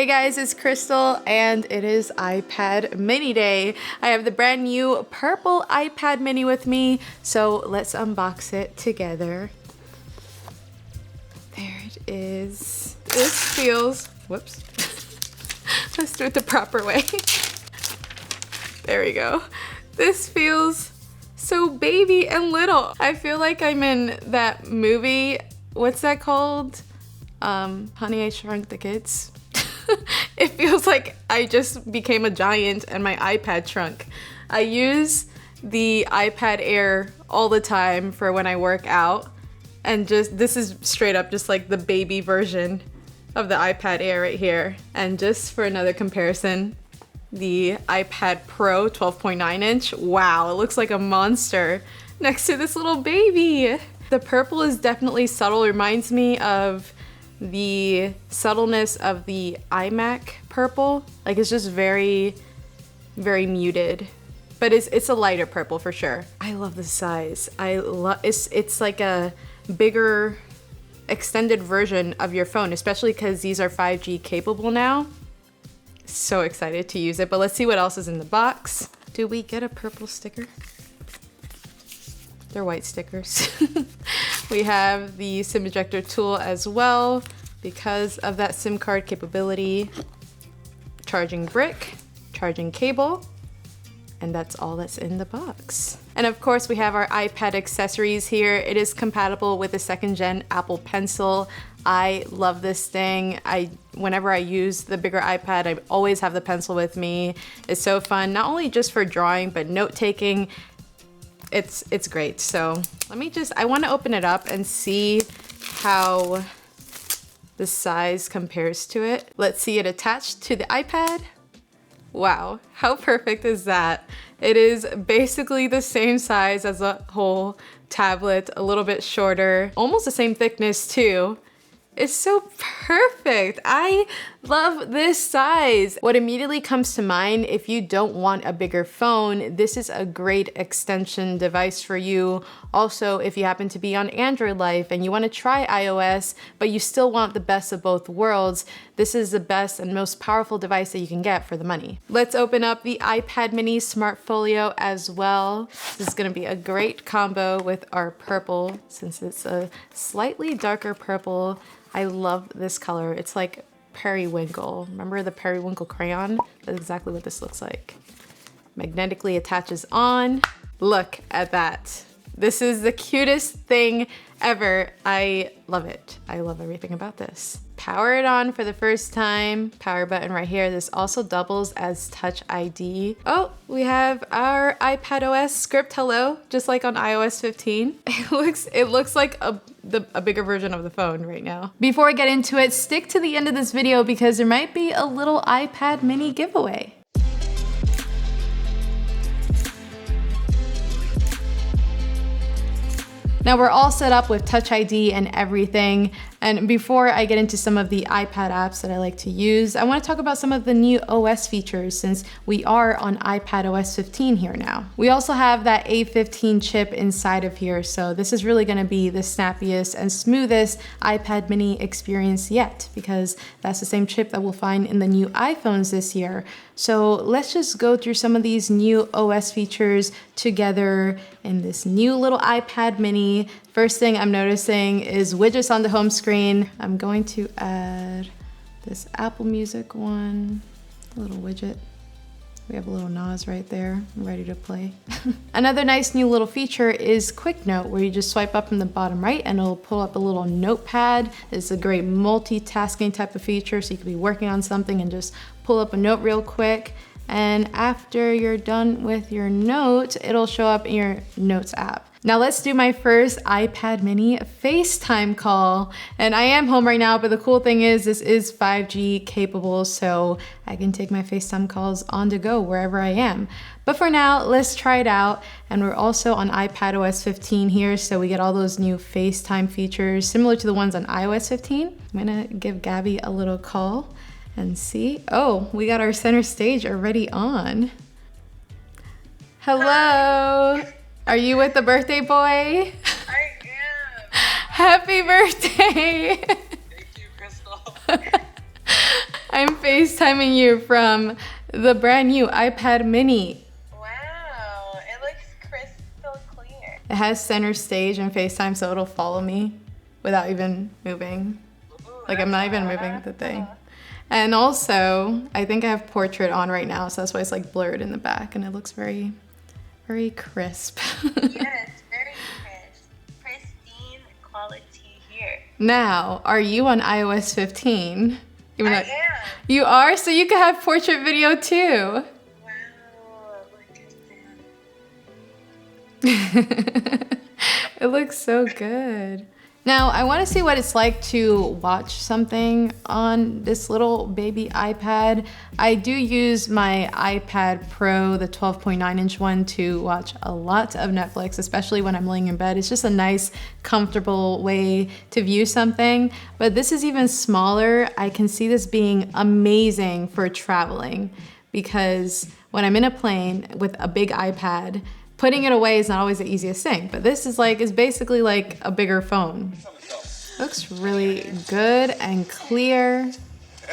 Hey guys, it's Krystal and it is iPad mini day. I have the brand new purple iPad mini with me, so let's unbox it together. There it is. This feels, whoops. Let's do it the proper way. There we go. This feels so baby and little. I feel like I'm in that movie, what's that called? Honey, I Shrunk the Kids. It feels like I just became a giant and my iPad shrunk. I use the iPad Air all the time for when I work out, and just this is straight up just like the baby version of the iPad Air right here. And just for another comparison, the iPad Pro 12.9 inch, wow, it looks like a monster next to this little baby. The purple is definitely subtle, reminds me of the subtleness of the iMac purple. Like it's just very, very muted, but it's a lighter purple for sure. I love the size. It's like a bigger extended version of your phone, especially because these are 5G capable now. So excited to use it, but let's see what else is in the box. Do we get a purple sticker? They're white stickers. We have the SIM ejector tool as well because of that SIM card capability. Charging brick, charging cable, and that's all that's in the box. And of course we have our iPad accessories here. It is compatible with the 2nd gen Apple Pencil. I love this thing. Whenever I use the bigger iPad, I always have the pencil with me. It's so fun, not only just for drawing, but note taking. It's great. So I want to open it up and see how the size compares to it. Let's see it attached to the iPad. Wow, how perfect is that? It is basically the same size as a whole tablet, a little bit shorter, almost the same thickness too. It's so perfect. I love this size. What immediately comes to mind, if you don't want a bigger phone, this is a great extension device for you. Also, if you happen to be on Android life and you want to try iOS, but you still want the best of both worlds, this is the best and most powerful device that you can get for the money. Let's open up the iPad mini Smartfolio as well. This is going to be a great combo with our purple, since it's a slightly darker purple. I love this color. It's like periwinkle. Remember the periwinkle crayon? That's exactly what this looks like. Magnetically attaches on. Look at that. This is the cutest thing ever. I love it. I love everything about this. Power it on for the first time. Power button right here. This also doubles as Touch ID. Oh, we have our iPadOS script hello, just like on iOS 15. It looks like a bigger version of the phone right now. Before I get into it, stick to the end of this video because there might be a little iPad mini giveaway. Now we're all set up with Touch ID and everything. And before I get into some of the iPad apps that I like to use, I want to talk about some of the new OS features since we are on iPadOS 15 here now. We also have that A15 chip inside of here, so this is really going to be the snappiest and smoothest iPad mini experience yet because that's the same chip that we'll find in the new iPhones this year. So let's just go through some of these new OS features together in this new little iPad mini. First thing I'm noticing is widgets on the home screen. I'm going to add this Apple Music one, a little widget. We have a little Nas right there, ready to play. Another nice new little feature is Quick Note, where you just swipe up in the bottom right and it'll pull up a little notepad. It's a great multitasking type of feature, so you could be working on something and just pull up a note real quick. And after you're done with your note, it'll show up in your Notes app. Now let's do my first iPad mini FaceTime call. And I am home right now, but the cool thing is this is 5G capable, so I can take my FaceTime calls on the go wherever I am. But for now, let's try it out. And we're also on iPadOS 15 here, so we get all those new FaceTime features similar to the ones on iOS 15. I'm gonna give Gabby a little call and see. Oh, we got our center stage already on. Hello. Hi. Are you with the birthday boy? I am. Happy birthday. Thank you, Krystal. I'm FaceTiming you from the brand new iPad mini. Wow, it looks crystal clear. It has center stage and FaceTime, so it'll follow me without even moving. Ooh, Like I'm not even moving the thing. And also, I think I have portrait on right now, so that's why it's like blurred in the back and it looks very, very crisp. Yes, very crisp. Pristine quality here. Now, are you on iOS 15? I am. You are? So you can have portrait video too. Wow, look at that. It looks so good. Now, I want to see what it's like to watch something on this little baby iPad. I do use my iPad Pro, the 12.9-inch one, to watch a lot of Netflix, especially when I'm laying in bed. It's just a nice, comfortable way to view something. But this is even smaller. I can see this being amazing for traveling because when I'm in a plane with a big iPad, putting it away is not always the easiest thing, but this is basically like a bigger phone. Looks really good and clear.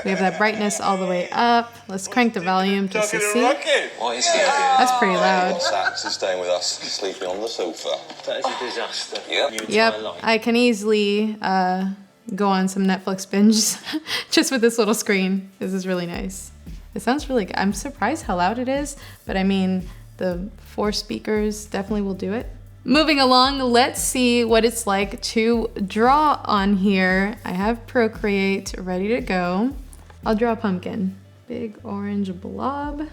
We have that brightness all the way up. Let's crank the volume just to see. What is he? That's pretty loud. Sax is staying with us, sleeping on the sofa. That is a disaster. Yep, I can easily go on some Netflix binge just with this little screen. This is really nice. It sounds really good. I'm surprised how loud it is, but I mean, the 4 speakers definitely will do it. Moving along, let's see what it's like to draw on here. I have Procreate ready to go. I'll draw a pumpkin. Big orange blob.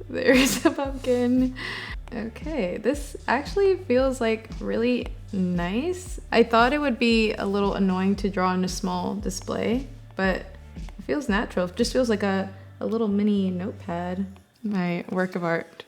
There's a pumpkin. Okay, this actually feels like really nice. I thought it would be a little annoying to draw on a small display, but it feels natural. It just feels like a little mini notepad. My work of art.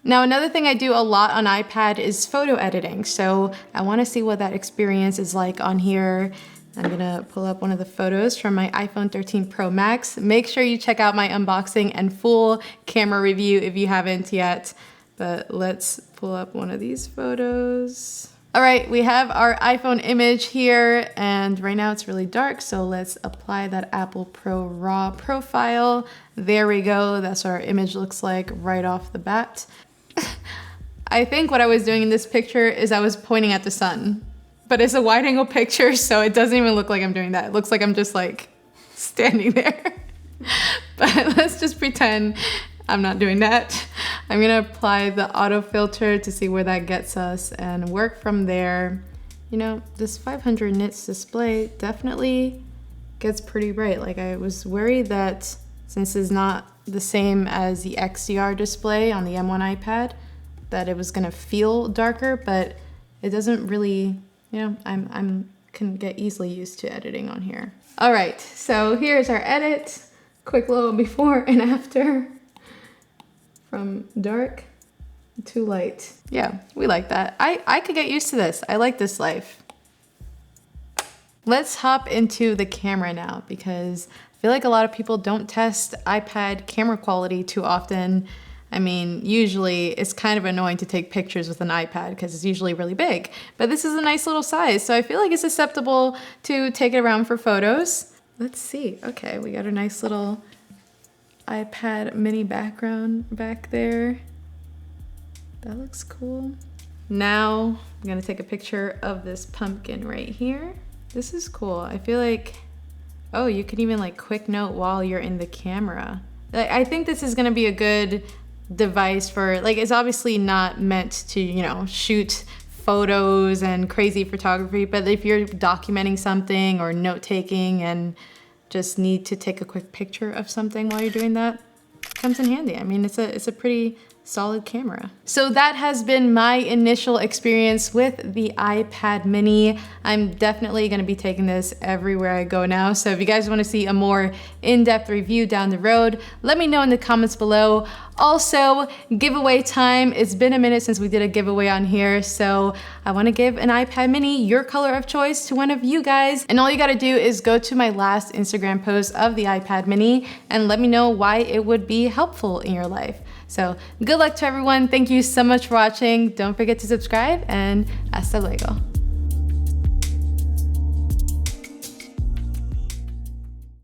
Now, another thing I do a lot on iPad is photo editing. So I want to see what that experience is like on here. I'm gonna pull up one of the photos from my iPhone 13 Pro Max. Make sure you check out my unboxing and full camera review if you haven't yet. But let's pull up one of these photos. All right, we have our iPhone image here, and right now it's really dark, so let's apply that Apple Pro RAW profile. There we go, that's what our image looks like right off the bat. I think what I was doing in this picture is I was pointing at the sun, but it's a wide angle picture, so it doesn't even look like I'm doing that. It looks like I'm just like standing there. But let's just pretend I'm not doing that. I'm gonna apply the auto filter to see where that gets us and work from there. You know, this 500 nits display definitely gets pretty bright. Like I was worried that since it's not the same as the XDR display on the M1 iPad, that it was gonna feel darker, but it doesn't really, you know, I'm can get easily used to editing on here. All right, so here's our edit. Quick little before and after. From dark to light. Yeah, we like that. I could get used to this. I like this life. Let's hop into the camera now because I feel like a lot of people don't test iPad camera quality too often. I mean, usually it's kind of annoying to take pictures with an iPad because it's usually really big, but this is a nice little size. So I feel like it's acceptable to take it around for photos. Let's see. Okay, we got a nice little iPad mini background back there. That looks cool. Now I'm gonna take a picture of this pumpkin right here. This is cool. I feel like, oh, you can even like quick note while you're in the camera. I think this is gonna be a good device for, like, it's obviously not meant to, you know, shoot photos and crazy photography, but if you're documenting something or note taking and just need to take a quick picture of something while you're doing that, it comes in handy. I mean, it's a pretty solid camera. So that has been my initial experience with the iPad mini. I'm definitely gonna be taking this everywhere I go now. So if you guys wanna see a more in-depth review down the road, let me know in the comments below. Also, giveaway time. It's been a minute since we did a giveaway on here, so I wanna give an iPad mini, your color of choice, to one of you guys. And all you gotta do is go to my last Instagram post of the iPad mini and let me know why it would be helpful in your life. So good luck to everyone. Thank you so much for watching. Don't forget to subscribe and hasta luego.